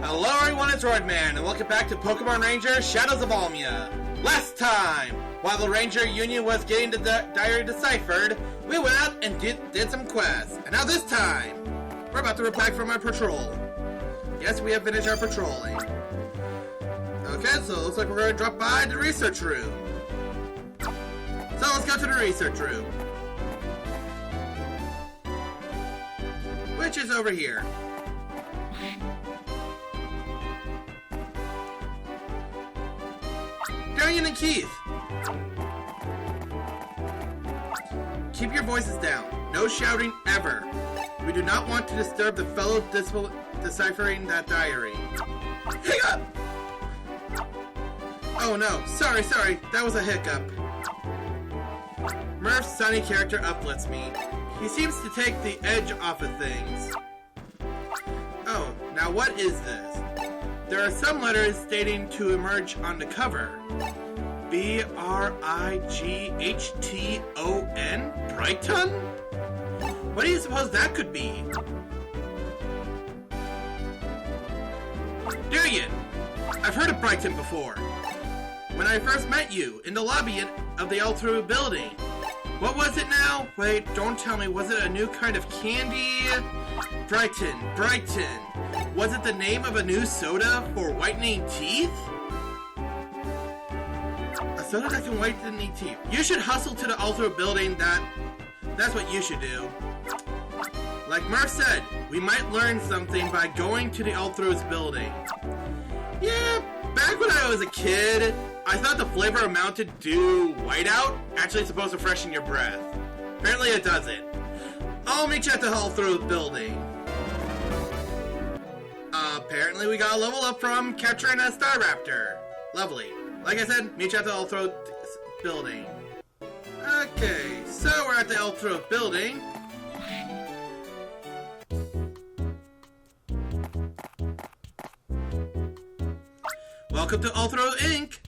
Hello everyone, it's Roidman, and welcome back to Pokemon Ranger Shadows of Almia. Last time, while the Ranger Union was getting the diary deciphered, we went out and did some quests. And now this time, we're about to reply from our patrol. Yes, we have finished our patrolling. Okay, so it looks like we're going to drop by the research room. So let's go to the research room, which is over here. Darian and Keith, keep your voices down. No shouting ever. We do not want to disturb the fellow deciphering that diary. Hang up! Oh no, sorry, that was a hiccup. Murph's sunny character uplifts me. He seems to take the edge off of things. Oh, now what is this? There are some letters stating to emerge on the cover. B-R-I-G-H-T-O-N? Brighton? What do you suppose that could be? Darian! I've heard of Brighton before. When I first met you, in the lobby of the Ultra building. What was it now? Wait, don't tell me, was it a new kind of candy? Brighton. Was it the name of a new soda for whitening teeth? A soda that can whiten the teeth. You should hustle to the Ultra building. That's what you should do. Like Murph said, we might learn something by going to the Ultra's building. Yeah, back when I was a kid, I thought the flavor of Mountain Dew Whiteout actually supposed to freshen your breath. Apparently it doesn't. I'll meet you at the Ultra building. Apparently we got a level up from capturing a Staraptor. Lovely. Like I said, meet you at the Ultra building. Okay, so we're at the Ultra building. Welcome to Ultra Inc.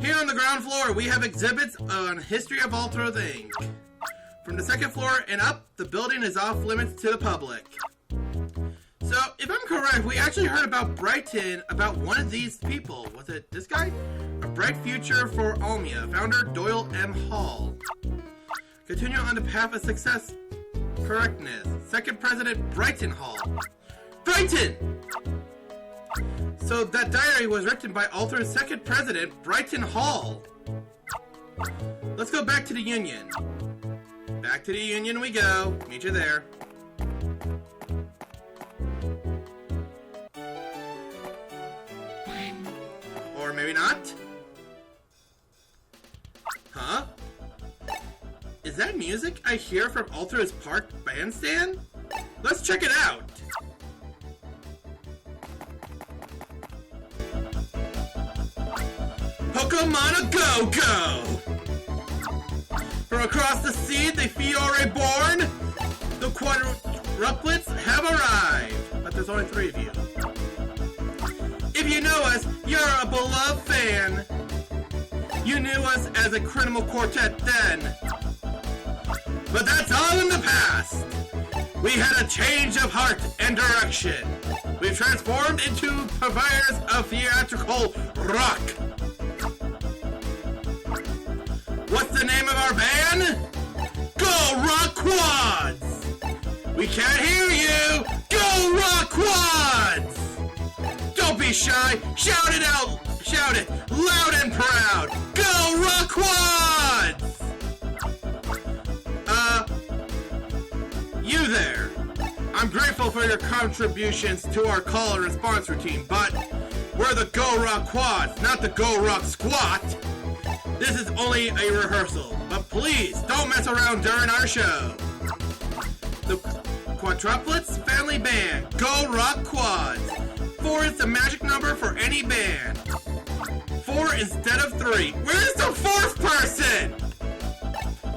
Here on the ground floor, we have exhibits on history of Ultra Inc. From the second floor and up, the building is off limits to the public. So, if I'm correct, we actually heard about Brighton, about one of these people. Was it this guy? A bright future for Almia, founder Doyle M. Hall. Continue on the path of success, correctness. Second President Brighton Hall. Brighton! So that diary was written by Ultra's second president, Brighton Hall. Let's go back to the Union. Back to the Union we go. Meet you there. Or maybe not. Huh? Is that music I hear from Ultra's Park Bandstand? Let's check it out. Pokemon a go-go! From across the sea, the Fiore born, the quadruplets have arrived. But there's only 3 of you. If you know us, you're a beloved fan. You knew us as a criminal quartet then. But that's all in the past. We had a change of heart and direction. We've transformed into providers of theatrical rock. What's the name of our band? Go Rock Quads! We can't hear you! Go Rock Quads! Don't be shy! Shout it out! Shout it loud and proud! Go Rock Quads! You there. I'm grateful for your contributions to our call and response routine, but we're the Go Rock Quads, not the Go Rock Squat! This is only a rehearsal, but please don't mess around during our show. The quadruplets family band, Go Rock Quads. 4 is the magic number for any band. 4 instead of 3. Where's the 4th person?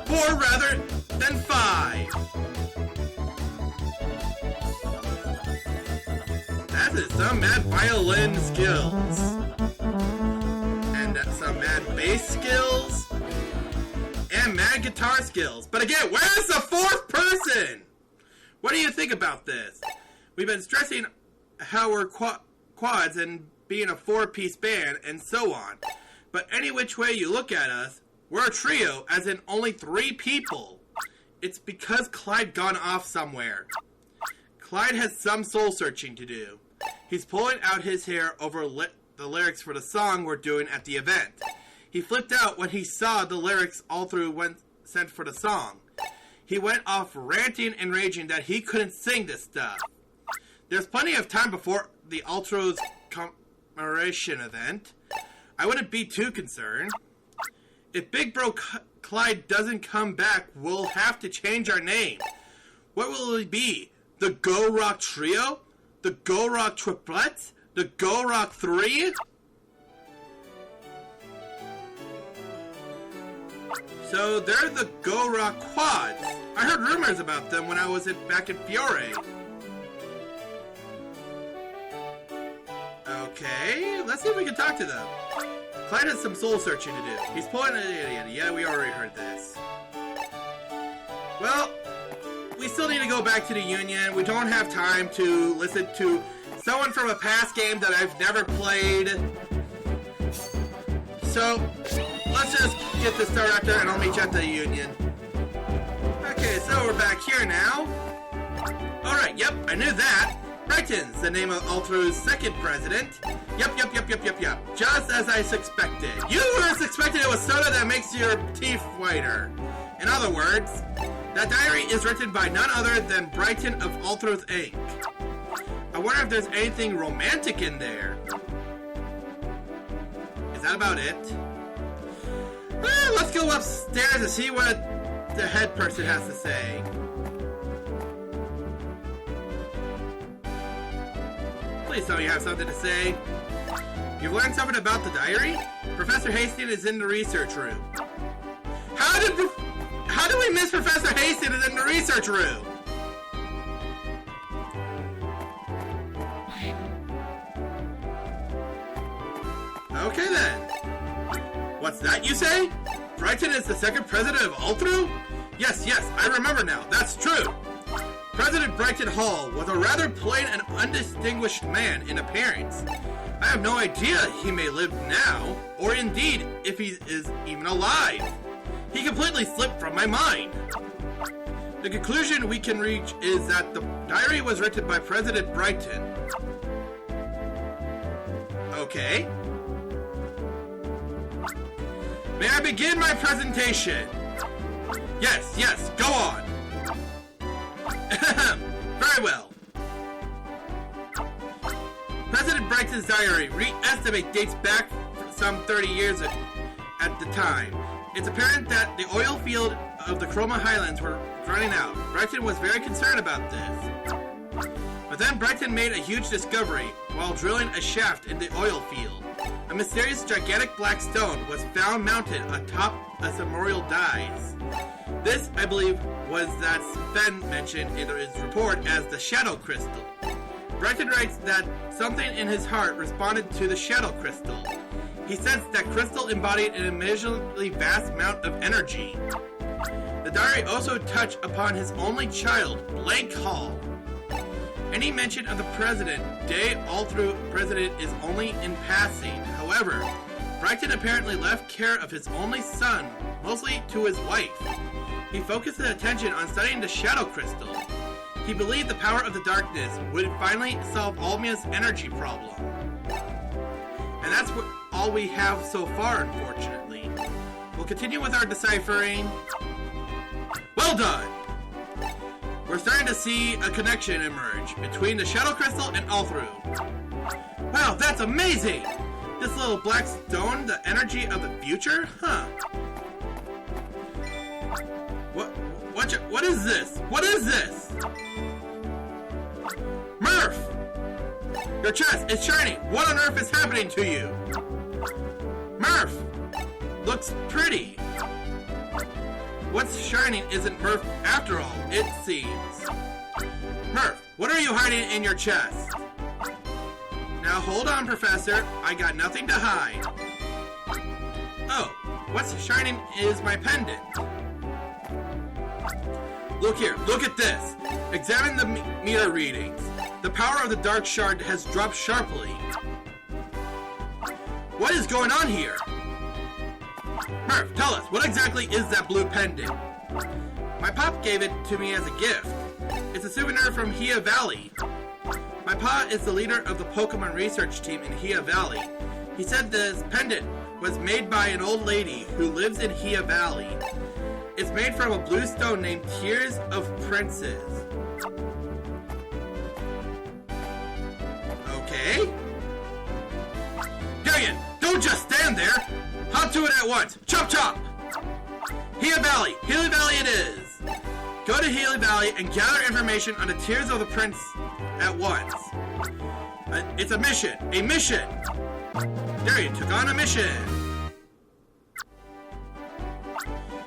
4 rather than 5. That is some mad violin skills. Some mad bass skills and mad guitar skills. But again, where's the 4th person? What do you think about this? We've been stressing how we're quads and being a 4-piece band and so on. But any which way you look at us, we're a trio, as in only 3 people. It's because Clyde gone off somewhere. Clyde has some soul-searching to do. He's pulling out his hair over the lyrics for the song we're doing at the event. He flipped out when he saw the lyrics all through when sent for the song. He went off ranting and raging that he couldn't sing this stuff. There's plenty of time before the Ultra's commemoration event. I wouldn't be too concerned. If Big Bro Clyde doesn't come back, we'll have to change our name. What will it be? The Go Rock Trio? The Go Rock Triplets? The Go Rock 3? So they're the Go Rock Quads. I heard rumors about them when I was back in Fiore. Okay, let's see if we can talk to them. Clyde has some soul searching to do. He's pulling an idiot. Yeah, we already heard this. Well, we still need to go back to the Union. We don't have time to listen to someone from a past game that I've never played. So, let's just get this started after and I'll meet you at the Union. Okay, so we're back here now. Alright, yep, I knew that. Brighton's the name of Ultra's second president. Yep. Just as I suspected. You were suspected it was soda that makes your teeth whiter. In other words, that diary is written by none other than Brighton of Ultra's Inc. I wonder if there's anything romantic in there. Is that about it? Well, let's go upstairs and see what the head person has to say. Please tell me you have something to say. You've learned something about the diary? Professor Hastings is in the research room. How did we miss Professor Hastings in the research room? Okay then. What's that you say? Brighton is the second president of Ultra? Yes, I remember now. That's true. President Brighton Hall was a rather plain and undistinguished man in appearance. I have no idea he may live now, or indeed if he is even alive. He completely slipped from my mind. The conclusion we can reach is that the diary was written by President Brighton. Okay. May I begin my presentation? Yes, go on. Very well. President Brighton's diary re-estimate dates back some 30 years at the time. It's apparent that the oil field of the Chroma Highlands were running out. Brighton was very concerned about this. But then Brighton made a huge discovery while drilling a shaft in the oil field. A mysterious gigantic black stone was found mounted atop a memorial dies. This, I believe, was that Sven mentioned in his report as the Shadow Crystal. Brighton writes that something in his heart responded to the Shadow Crystal. He sensed that crystal embodied an immeasurably vast amount of energy. The diary also touched upon his only child, Blake Hall. Any mention of the president, day all through president, is only in passing. However, Brighton apparently left care of his only son, mostly to his wife. He focused his attention on studying the Shadow Crystal. He believed the power of the darkness would finally solve Almia's energy problem. And that's all we have so far, unfortunately. We'll continue with our deciphering. Well done! We're starting to see a connection emerge between the Shadow Crystal and Althru. Wow, that's amazing! This little black stone, the energy of the future? Huh. What is this? What is this? Murph! Your chest is shining! What on earth is happening to you? Murph! Looks pretty. What's shining isn't Murph after all, it seems. Murph, what are you hiding in your chest? Now hold on, Professor. I got nothing to hide. Oh, what's shining is my pendant. Look here, look at this. Examine the meter readings. The power of the Dark Shard has dropped sharply. What is going on here? Murph, tell us, what exactly is that blue pendant? My pop gave it to me as a gift. It's a souvenir from Hia Valley. My pa is the leader of the Pokemon research team in Hia Valley. He said this pendant was made by an old lady who lives in Hia Valley. It's made from a blue stone named Tears of Princes. Okay. Darian, don't just stand there! Hop to it at once! Chop chop! Hia Valley it is! Go to Hia Valley and gather information on the Tears of the Prince at once. It's a mission! A mission! Darian took on a mission!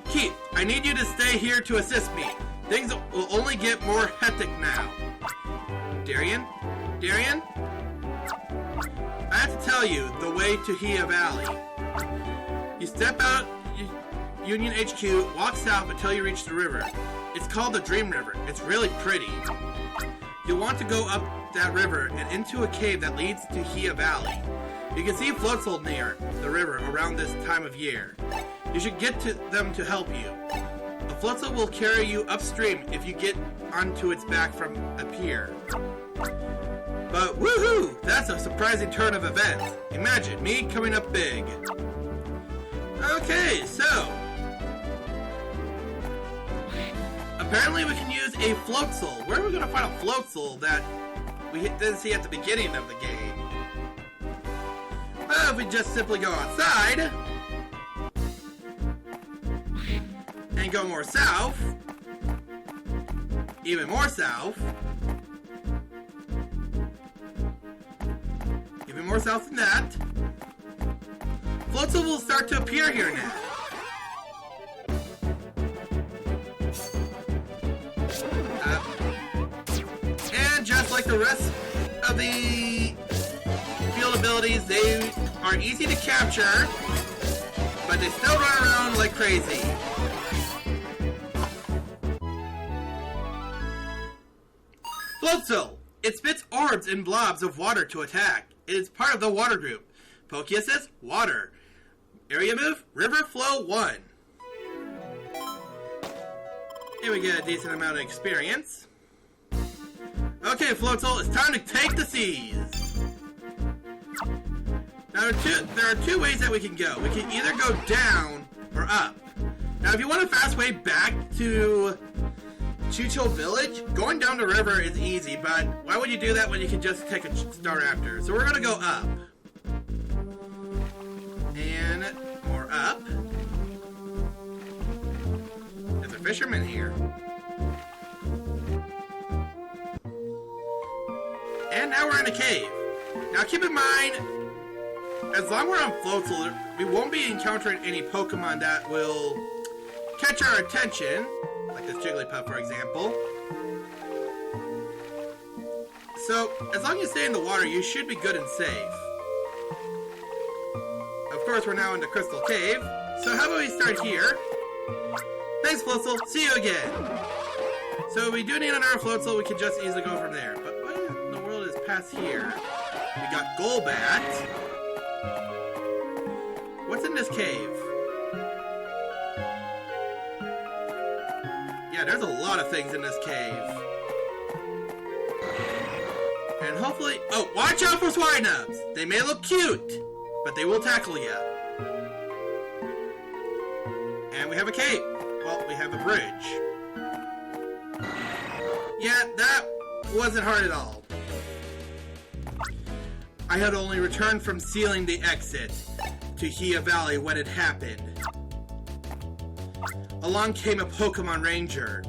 Keith, I need you to stay here to assist me. Things will only get more hectic now. Darian? Darian? I have to tell you the way to Hia Valley. You step out Union HQ, walk south until you reach the river. It's called the Dream River. It's really pretty. You'll want to go up that river and into a cave that leads to Hia Valley. You can see Floatzel near the river around this time of year. You should get to them to help you. A Floatzel will carry you upstream if you get onto its back from a pier. But woohoo! That's a surprising turn of events. Imagine me coming up big. Okay, so apparently we can use a Floatzel. Where are we going to find a Floatzel that we didn't see at the beginning of the game? Well, if we just simply go outside and go more south, even more south, even more south than that, Floatzel will start to appear here now. And just like the rest of the field abilities, they are easy to capture, but they still run around like crazy. Floatzel! It spits orbs and blobs of water to attack. It is part of the water group. Poké Assist, water. Area move, River Flow 1. Here we get a decent amount of experience. Okay, Floatzel, it's time to take the seas. Now, there are two ways that we can go. We can either go down or up. Now, if you want a fast way back to Chicho Village, going down the river is easy, but why would you do that when you can just take a start after? So we're going to go up. And more up. There's a fisherman here. And now we're in a cave. Now keep in mind, as long as we're on Floatzel, we won't be encountering any Pokemon that will catch our attention, like this Jigglypuff, for example. So, as long as you stay in the water, you should be good and safe. Of course, we're now in the Crystal Cave, so how about we start here? Thanks, Floatzel. See you again. So, we do need another Floatzel. We can just easily go from there. But what in the world is past here? We got Golbat. What's in this cave? Yeah, there's a lot of things in this cave. And hopefully... Oh, watch out for Swinubs! They may look cute, but they will tackle you. And we have a cave. Well, we have a bridge. Yeah, that wasn't hard at all. I had only returned from sealing the exit to Hia Valley when it happened. Along came a Pokemon Ranger,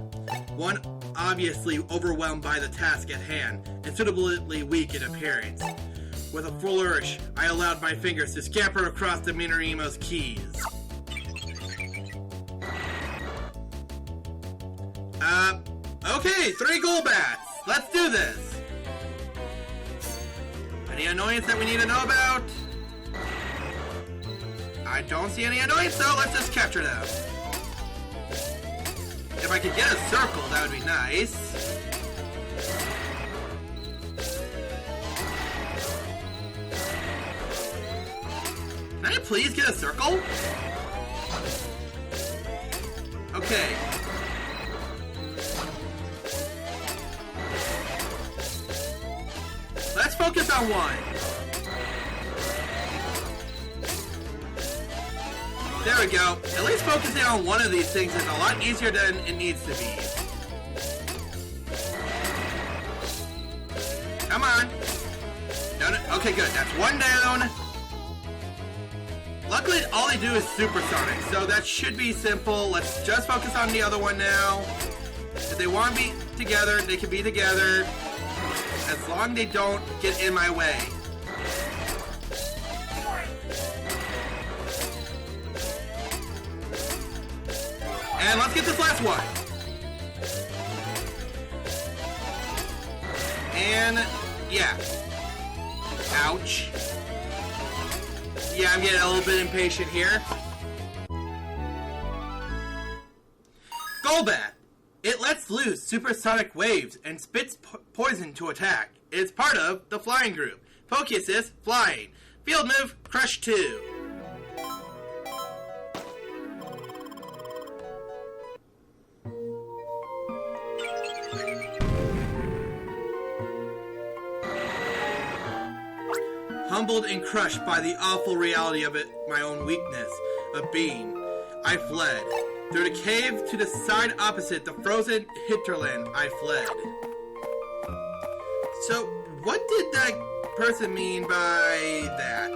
one obviously overwhelmed by the task at hand and suitably weak in appearance. With a flourish, I allowed my fingers to scamper across the Minarimo's keys. Okay, 3 Golbats! Let's do this! Any annoyance that we need to know about? I don't see any annoyance, so let's just capture them. If I could get a circle, that would be nice. Can I please get a circle? Okay. Let's focus on one. There we go. At least focusing on one of these things is a lot easier than it needs to be. Come on. No, no. Okay, good. That's one down. Luckily, all they do is supersonic, so that should be simple. Let's just focus on the other one now. If they want to be together, they can be together. As long as they don't get in my way. And let's get this last one. And, yeah. Ouch. Yeah, I'm getting a little bit impatient here. Golbat. It lets loose supersonic waves and spits poison to attack. It is part of the flying group. Focus is flying. Field move, Crush 2. Humbled and crushed by the awful reality of it, my own weakness of being, I fled. Through the cave to the side opposite the frozen hinterland, I fled. So, what did that person mean by that?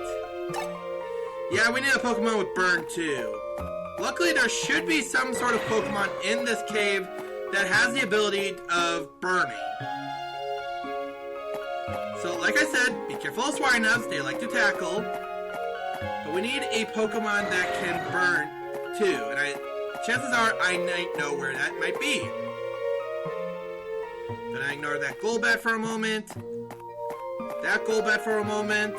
Yeah, we need a Pokemon with Burn too. Luckily, there should be some sort of Pokemon in this cave that has the ability of burning. So, like I said, be careful of Swinubs, they like to tackle. But we need a Pokemon that can burn too, and chances are I might know where that might be. Then I ignore that Golbat for a moment. That Golbat for a moment.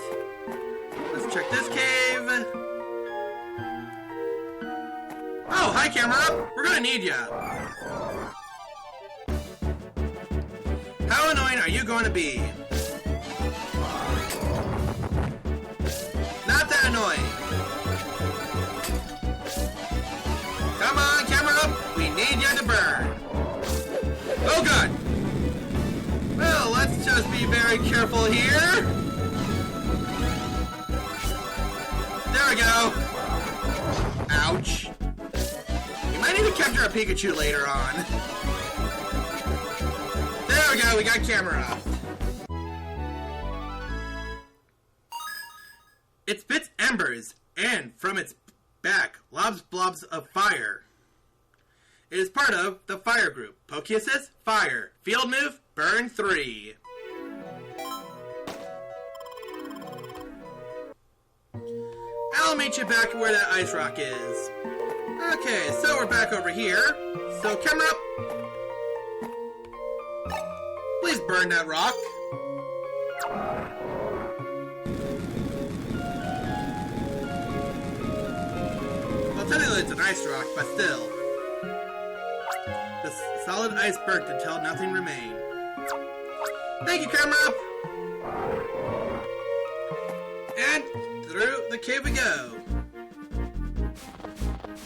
Let's check this cave. Oh, hi camera! We're gonna need ya. How annoying are you going to be? Not that annoying. Come on, camera up! We need you to burn! Oh god! Well, let's just be very careful here. There we go. Ouch. We might need to capture a Pikachu later on. There we go, we got camera up. It spits embers, and from its back, lobs blobs of fire. It is part of the fire group. Pokeassist, fire. Field move, burn 3. I'll meet you back where that ice rock is. Okay, so we're back over here. So camera up. Please burn that rock. Technically it's an ice rock, but still. The solid ice burnt until nothing remained. Thank you, camera up! And through the cave we go.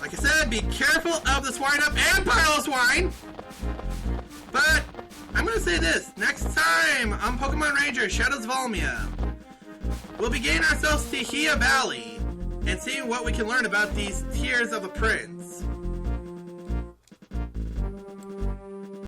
Like I said, be careful of the Swinub and Piloswine! But, I'm gonna say this. Next time on Pokemon Ranger Shadows of Almia, we'll be getting ourselves to Hia Valley and seeing what we can learn about these Tears of the Prince.